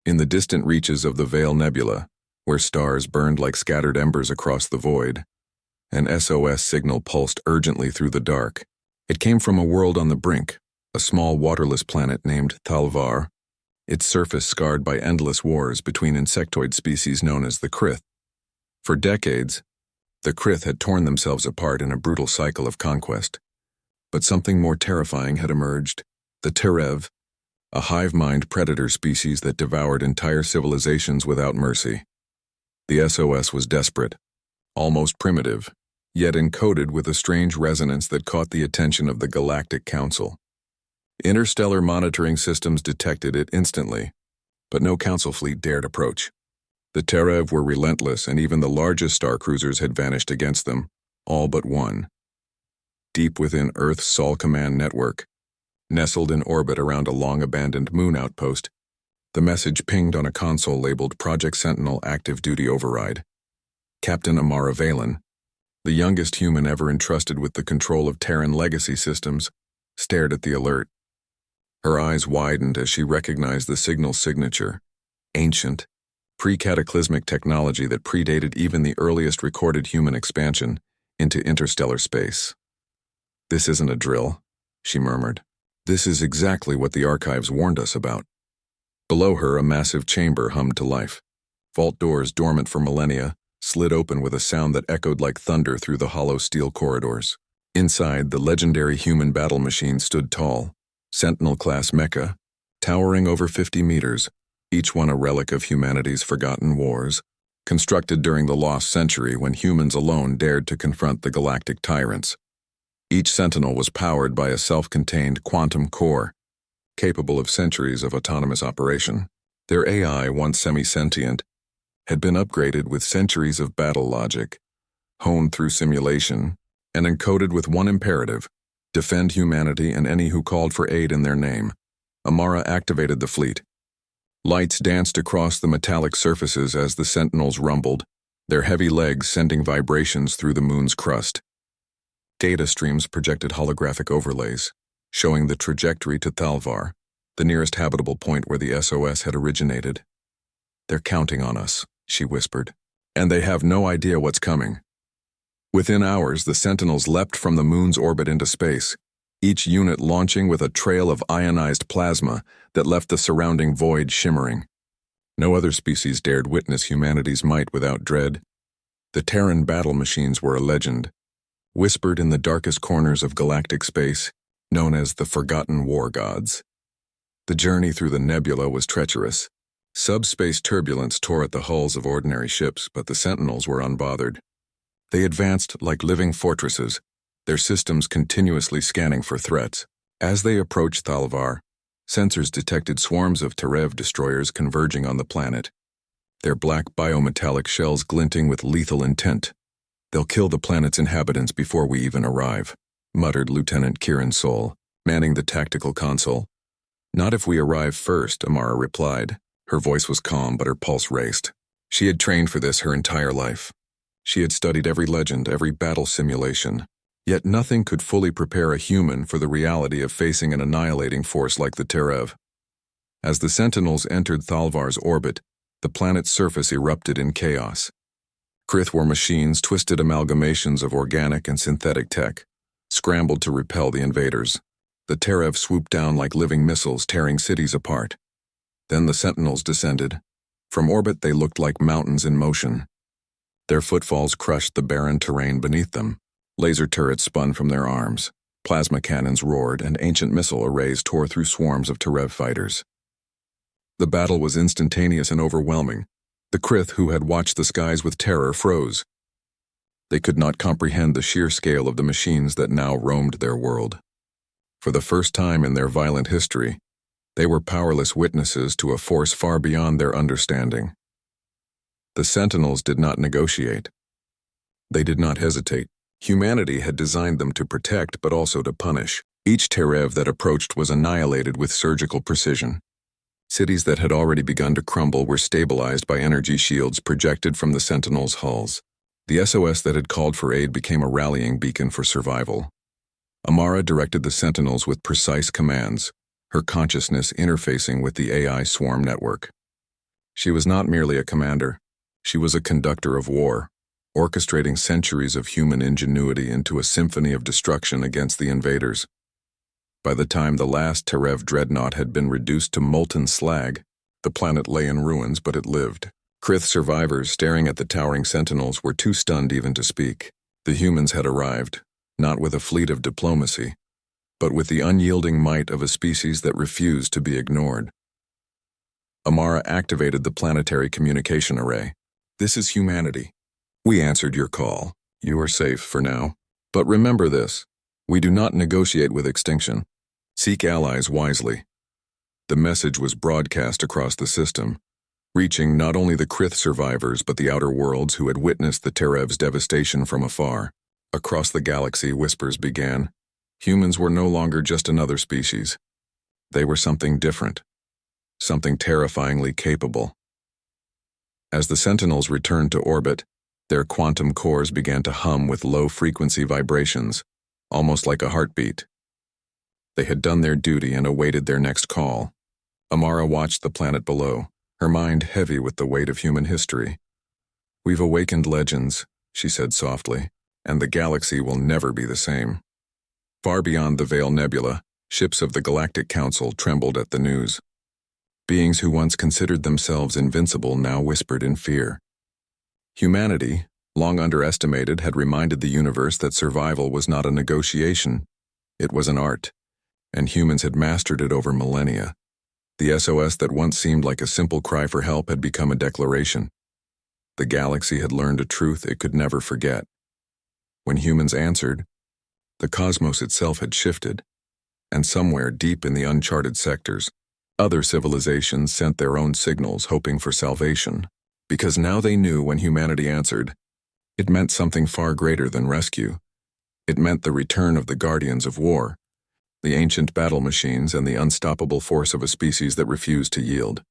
In the distant reaches of the Veil Nebula, where stars burned like scattered embers across the void, an SOS signal pulsed urgently through the dark. It came from a world on the brink, a small waterless planet named Thalvar, its surface scarred by endless wars between insectoid species known as the Krith. For decades, the Krith had torn themselves apart in a brutal cycle of conquest. But something more terrifying had emerged: the Terev, a hive-mind predator species that devoured entire civilizations without mercy. The SOS was desperate, almost primitive, yet encoded with a strange resonance that caught the attention of the Galactic Council. Interstellar monitoring systems detected it instantly, but no Council fleet dared approach. The Terev were relentless, and even the largest star cruisers had vanished against them, all but one. Deep within Earth's Sol Command network, nestled in orbit around a long-abandoned moon outpost, the message pinged on a console labeled Project Sentinel Active Duty Override. Captain Amara Valen, the youngest human ever entrusted with the control of Terran legacy systems, stared at the alert. Her eyes widened as she recognized the signal's signature: ancient, pre-cataclysmic technology that predated even the earliest recorded human expansion into interstellar space. "This isn't a drill," she murmured. "This is exactly what the archives warned us about." Below her, a massive chamber hummed to life. Vault doors dormant for millennia slid open with a sound that echoed like thunder through the hollow steel corridors. Inside, the legendary human battle machine stood tall, Sentinel-class mecha, towering over 50 meters, each one a relic of humanity's forgotten wars, constructed during the lost century when humans alone dared to confront the galactic tyrants. Each Sentinel was powered by a self-contained quantum core, capable of centuries of autonomous operation. Their AI, once semi-sentient, had been upgraded with centuries of battle logic, honed through simulation, and encoded with one imperative: defend humanity and any who called for aid in their name. Amara activated the fleet. Lights danced across the metallic surfaces as the Sentinels rumbled, their heavy legs sending vibrations through the moon's crust. Data streams projected holographic overlays, showing the trajectory to Thalvar, the nearest habitable point where the SOS had originated. "They're counting on us," she whispered, "and they have no idea what's coming." Within hours, the Sentinels leapt from the moon's orbit into space, each unit launching with a trail of ionized plasma that left the surrounding void shimmering. No other species dared witness humanity's might without dread. The Terran battle machines were a legend, whispered in the darkest corners of galactic space, known as the Forgotten War Gods. The journey through the nebula was treacherous. Subspace turbulence tore at the hulls of ordinary ships, but the Sentinels were unbothered. They advanced like living fortresses, their systems continuously scanning for threats. As they approached Thalvar, sensors detected swarms of Terev destroyers converging on the planet, their black biometallic shells glinting with lethal intent. "They'll kill the planet's inhabitants before we even arrive," muttered Lieutenant Kieran Sol, manning the tactical console. "Not if we arrive first," Amara replied. Her voice was calm, but her pulse raced. She had trained for this her entire life. She had studied every legend, every battle simulation. Yet nothing could fully prepare a human for the reality of facing an annihilating force like the Terev. As the Sentinels entered Thalvar's orbit, the planet's surface erupted in chaos. Krith were machines, twisted amalgamations of organic and synthetic tech, scrambled to repel the invaders. The Terev swooped down like living missiles, tearing cities apart. Then the Sentinels descended. From orbit they looked like mountains in motion. Their footfalls crushed the barren terrain beneath them. Laser turrets spun from their arms. Plasma cannons roared, and ancient missile arrays tore through swarms of Terev fighters. The battle was instantaneous and overwhelming. The Krith, who had watched the skies with terror, froze. They could not comprehend the sheer scale of the machines that now roamed their world. For the first time in their violent history, they were powerless witnesses to a force far beyond their understanding. The Sentinels did not negotiate. They did not hesitate. Humanity had designed them to protect, but also to punish. Each Terev that approached was annihilated with surgical precision. Cities that had already begun to crumble were stabilized by energy shields projected from the Sentinels' hulls. The SOS that had called for aid became a rallying beacon for survival. Amara directed the Sentinels with precise commands, her consciousness interfacing with the AI swarm network. She was not merely a commander. She was a conductor of war, orchestrating centuries of human ingenuity into a symphony of destruction against the invaders. By the time the last Terev dreadnought had been reduced to molten slag, the planet lay in ruins, but it lived. Krith survivors staring at the towering sentinels were too stunned even to speak. The humans had arrived, not with a fleet of diplomacy, but with the unyielding might of a species that refused to be ignored. Amara activated the planetary communication array. "This is humanity. We answered your call. You are safe for now. But remember this, we do not negotiate with extinction. Seek allies wisely." The message was broadcast across the system, reaching not only the Krith survivors but the outer worlds who had witnessed the Terev's devastation from afar. Across the galaxy, whispers began. Humans were no longer just another species. They were something different, something terrifyingly capable. As the Sentinels returned to orbit, their quantum cores began to hum with low-frequency vibrations, almost like a heartbeat. They had done their duty and awaited their next call. Amara watched the planet below, her mind heavy with the weight of human history. "We've awakened legends," she said softly, "and the galaxy will never be the same." Far beyond the Veil Nebula, ships of the Galactic Council trembled at the news. Beings who once considered themselves invincible now whispered in fear. Humanity, long underestimated, had reminded the universe that survival was not a negotiation. It was an art, and humans had mastered it over millennia. The SOS that once seemed like a simple cry for help had become a declaration. The galaxy had learned a truth it could never forget. When humans answered, the cosmos itself had shifted, and somewhere deep in the uncharted sectors, other civilizations sent their own signals hoping for salvation, because now they knew when humanity answered, it meant something far greater than rescue. It meant the return of the guardians of war, the ancient battle machines and the unstoppable force of a species that refused to yield.